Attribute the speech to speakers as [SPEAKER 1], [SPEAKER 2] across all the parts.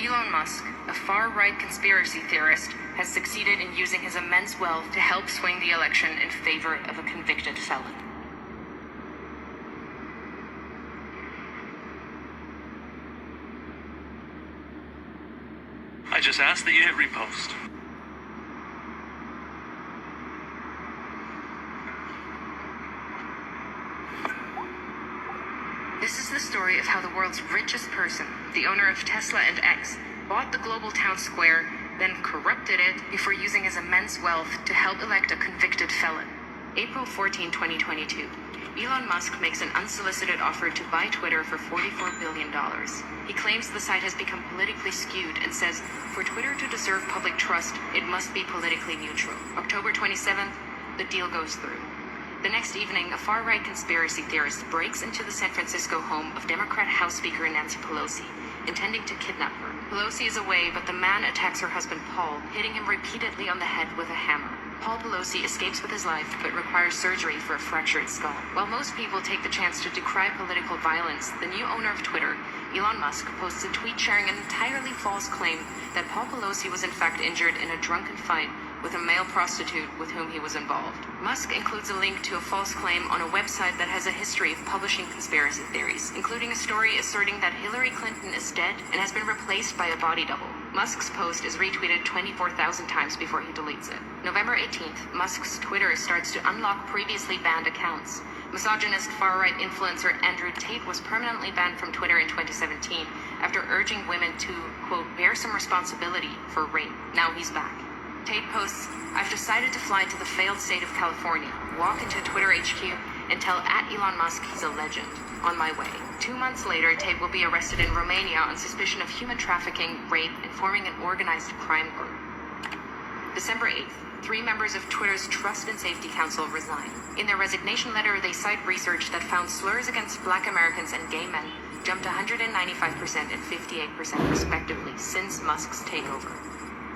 [SPEAKER 1] Elon Musk, a far-right conspiracy theorist, has succeeded in using his immense wealth to help swing the election in favor of a convicted felon.
[SPEAKER 2] I just asked that you hit repost.
[SPEAKER 1] This is the story of how the world's richest person, the owner of Tesla and X, bought the global town square, then corrupted it before using his immense wealth to help elect a convicted felon. April 14, 2022. Elon Musk makes an unsolicited offer to buy Twitter for $44 billion. He claims the site has become politically skewed and says, for Twitter to deserve public trust, it must be politically neutral. October 27th, the deal goes through. The next evening, a far-right conspiracy theorist breaks into the San Francisco home of Democrat House Speaker Nancy Pelosi, intending to kidnap her. Pelosi is away, but the man attacks her husband Paul, hitting him repeatedly on the head with a hammer. Paul Pelosi escapes with his life, but requires surgery for a fractured skull. While most people take the chance to decry political violence, the new owner of Twitter, Elon Musk, posts a tweet sharing an entirely false claim that Paul Pelosi was in fact injured in a drunken fight with a male prostitute with whom he was involved. Musk includes a link to a false claim on a website that has a history of publishing conspiracy theories, including a story asserting that Hillary Clinton is dead and has been replaced by a body double. Musk's post is retweeted 24,000 times before he deletes it. November 18th, Musk's Twitter starts to unlock previously banned accounts. Misogynist far-right influencer Andrew Tate was permanently banned from Twitter in 2017 after urging women to, quote, bear some responsibility for rape. Now he's back. Tate posts, I've decided to fly to the failed state of California, walk into Twitter HQ, and tell @Elon Musk he's a legend. On my way. 2 months later, Tate will be arrested in Romania on suspicion of human trafficking, rape, and forming an organized crime group. December 8th. 3 members of Twitter's Trust and Safety Council resign. In their resignation letter, they cite research that found slurs against Black Americans and gay men jumped 195% and 58% respectively since Musk's takeover.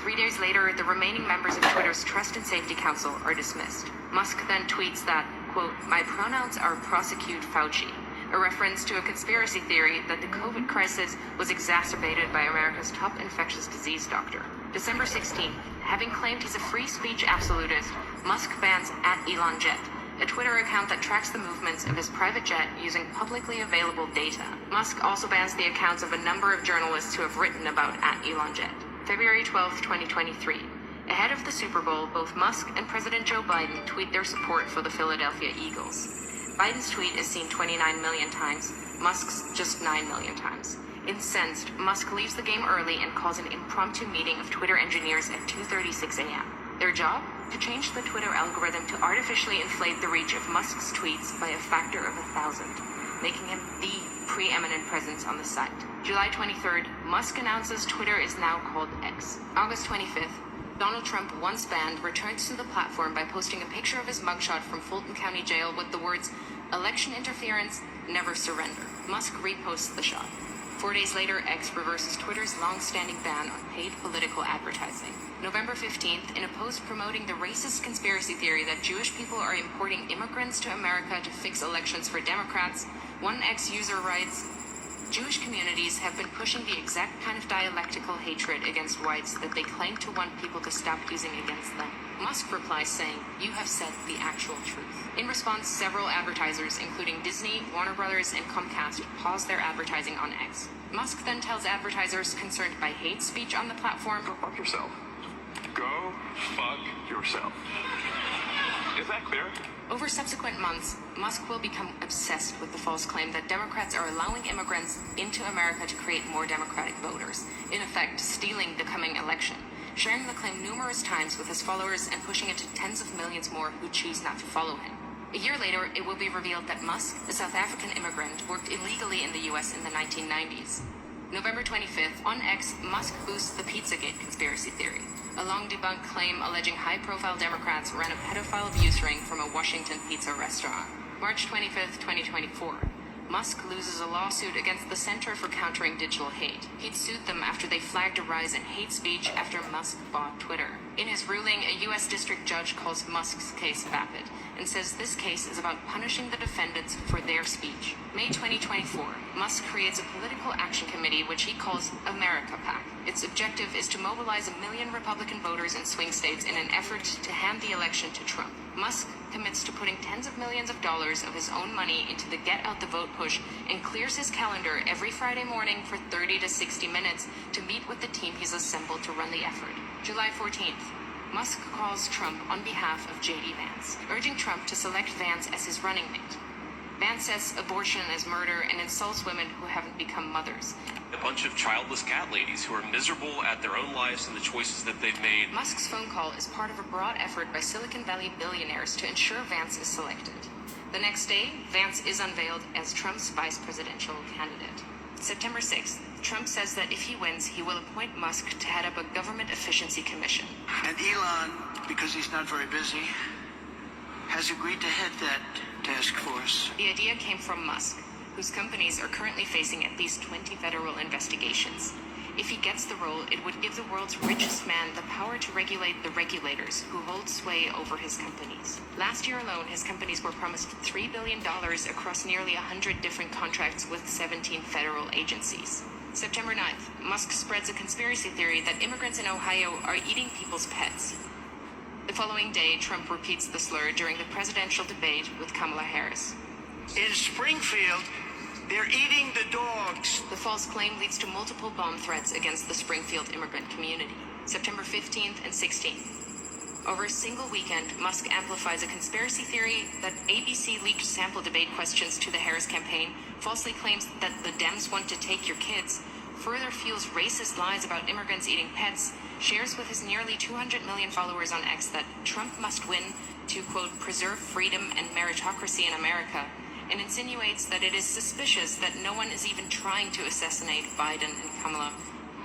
[SPEAKER 1] 3 days later, the remaining members of Twitter's Trust and Safety Council are dismissed. Musk then tweets that, quote, my pronouns are prosecute Fauci, a reference to a conspiracy theory that the COVID crisis was exacerbated by America's top infectious disease doctor. December 16th, having claimed he's a free speech absolutist, Musk bans @ElonJet, a Twitter account that tracks the movements of his private jet using publicly available data. Musk also bans the accounts of a number of journalists who have written about @ElonJet. February 12, 2023. Ahead of the Super Bowl, both Musk and President Joe Biden tweet their support for the Philadelphia Eagles. Biden's tweet is seen 29 million times, Musk's just 9 million times. Incensed, Musk leaves the game early and calls an impromptu meeting of Twitter engineers at 2:36 a.m. Their job? To change the Twitter algorithm to artificially inflate the reach of Musk's tweets by a factor of 1,000, making him the preeminent presence on the site. July 23rd, Musk announces Twitter is now called X. August 25th, Donald Trump, once banned, returns to the platform by posting a picture of his mugshot from Fulton County Jail with the words, election interference, never surrender. Musk reposts the shot. 4 days later, X reverses Twitter's long-standing ban on paid political advertising. November 15th, in a post promoting the racist conspiracy theory that Jewish people are importing immigrants to America to fix elections for Democrats, one X user writes, Jewish communities have been pushing the exact kind of dialectical hatred against whites that they claim to want people to stop using against them. Musk replies saying, you have said the actual truth. In response, several advertisers, including Disney, Warner Brothers, and Comcast, paused their advertising on X. Musk then tells advertisers concerned by hate speech on the platform,
[SPEAKER 2] Go fuck yourself. Go fuck yourself. Is that clear?
[SPEAKER 1] Over subsequent months, Musk will become obsessed with the false claim that Democrats are allowing immigrants into America to create more Democratic voters, in effect stealing the coming election, sharing the claim numerous times with his followers and pushing it to tens of millions more who choose not to follow him. A year later, it will be revealed that Musk, a South African immigrant, worked illegally in the US in the 1990s. November 25th, on X, Musk boosts the Pizzagate conspiracy theory, a long-debunked claim alleging high-profile Democrats ran a pedophile abuse ring from a Washington pizza restaurant. March 25th, 2024. Musk loses a lawsuit against the Center for Countering Digital Hate. He'd sued them after they flagged a rise in hate speech after Musk bought Twitter. In his ruling, a U.S. district judge calls Musk's case vapid, and says this case is about punishing the defendants for their speech. May 2024, Musk creates a political action committee which he calls America PAC. Its objective is to mobilize 1 million Republican voters in swing states in an effort to hand the election to Trump. Musk commits to putting tens of millions of dollars of his own money into the Get Out the Vote push and clears his calendar every Friday morning for 30 to 60 minutes to meet with the team he's assembled to run the effort. July 14th. Musk calls Trump on behalf of J.D. Vance, urging Trump to select Vance as his running mate. Vance says abortion is murder and insults women who haven't become mothers.
[SPEAKER 3] A bunch of childless cat ladies who are miserable at their own lives and the choices that they've made.
[SPEAKER 1] Musk's phone call is part of a broad effort by Silicon Valley billionaires to ensure Vance is selected. The next day, Vance is unveiled as Trump's vice presidential candidate. September 6th, Trump says that if he wins, he will appoint Musk to head up a government efficiency commission.
[SPEAKER 4] And Elon, because he's not very busy, has agreed to head that task force.
[SPEAKER 1] The idea came from Musk, whose companies are currently facing at least 20 federal investigations. If he gets the role, it would give the world's richest man the power to regulate the regulators who hold sway over his companies. Last year alone, his companies were promised $3 billion across nearly 100 different contracts with 17 federal agencies. September 9th, Musk spreads a conspiracy theory that immigrants in Ohio are eating people's pets. The following day, Trump repeats the slur during the presidential debate with Kamala Harris.
[SPEAKER 4] In Springfield, they're eating the dogs.
[SPEAKER 1] The false claim leads to multiple bomb threats against the Springfield immigrant community. September 15th and 16th. Over a single weekend, Musk amplifies a conspiracy theory that ABC leaked sample debate questions to the Harris campaign, falsely claims that the Dems want to take your kids, further fuels racist lies about immigrants eating pets, shares with his nearly 200 million followers on X that Trump must win to, quote, preserve freedom and meritocracy in America, and insinuates that it is suspicious that no one is even trying to assassinate Biden and Kamala,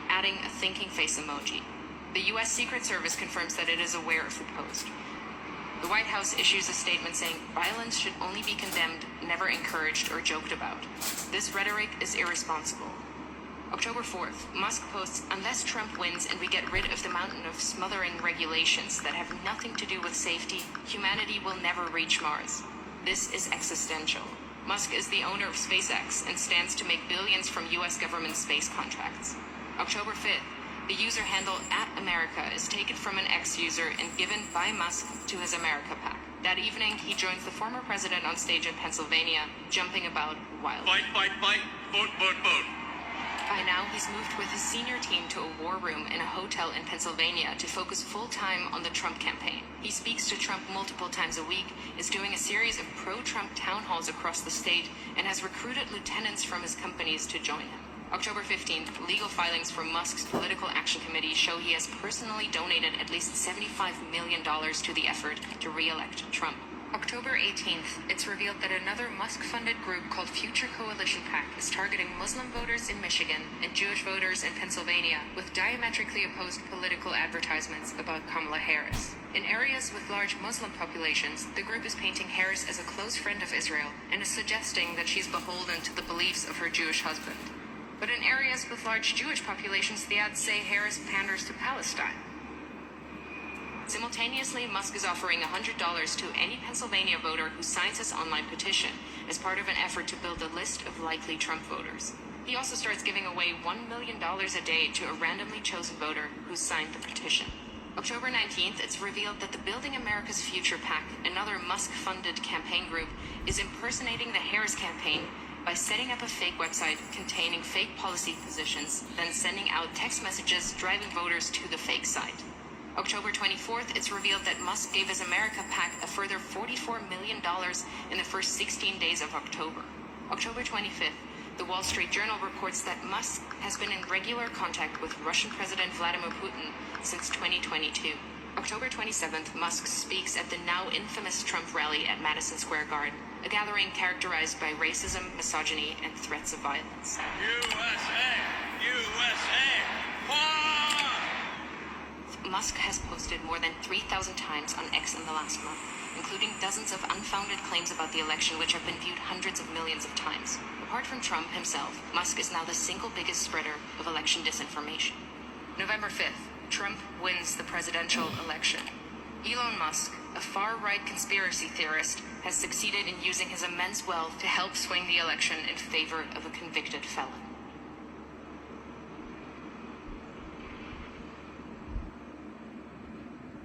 [SPEAKER 1] adding a thinking face emoji. The U.S. Secret Service confirms that it is aware of the post. The White House issues a statement saying violence should only be condemned, never encouraged or joked about. This rhetoric is irresponsible. October 4th, Musk posts, unless Trump wins and we get rid of the mountain of smothering regulations that have nothing to do with safety, humanity will never reach Mars. This is existential. Musk is the owner of SpaceX and stands to make billions from U.S. government space contracts. October 5th, the user handle @America is taken from an X user and given by Musk to his America PAC. That evening, he joins the former president on stage in Pennsylvania, jumping about wildly.
[SPEAKER 3] Fight, fight, fight, vote, vote, vote.
[SPEAKER 1] By now, he's moved with his senior team to a war room in a hotel in Pennsylvania to focus full-time on the Trump campaign. He speaks to Trump multiple times a week, is doing a series of pro-Trump town halls across the state, and has recruited lieutenants from his companies to join him. October 15th, legal filings from Musk's Political Action Committee show he has personally donated at least $75 million to the effort to re-elect Trump. October 18th, it's revealed that another Musk-funded group called Future Coalition PAC is targeting Muslim voters in Michigan and Jewish voters in Pennsylvania with diametrically opposed political advertisements about Kamala Harris. In areas with large Muslim populations, the group is painting Harris as a close friend of Israel and is suggesting that she's beholden to the beliefs of her Jewish husband. But in areas with large Jewish populations, the ads say Harris panders to Palestine. Simultaneously, Musk is offering $100 to any Pennsylvania voter who signs his online petition as part of an effort to build a list of likely Trump voters. He also starts giving away $1 million a day to a randomly chosen voter who's signed the petition. October 19th, it's revealed that the Building America's Future PAC, another Musk-funded campaign group, is impersonating the Harris campaign by setting up a fake website containing fake policy positions, then sending out text messages driving voters to the fake site. October 24th, it's revealed that Musk gave his America PAC a further $44 million in the first 16 days of October. October 25th, the Wall Street Journal reports that Musk has been in regular contact with Russian President Vladimir Putin since 2022. October 27th, Musk speaks at the now infamous Trump rally at Madison Square Garden, a gathering characterized by racism, misogyny, and threats of violence.
[SPEAKER 3] USA! USA!
[SPEAKER 1] Musk has posted more than 3,000 times on X in the last month, including dozens of unfounded claims about the election which have been viewed hundreds of millions of times. Apart from Trump himself, Musk is now the single biggest spreader of election disinformation. November 5th, Trump wins the presidential election. Elon Musk, a far-right conspiracy theorist, has succeeded in using his immense wealth to help swing the election in favor of a convicted felon.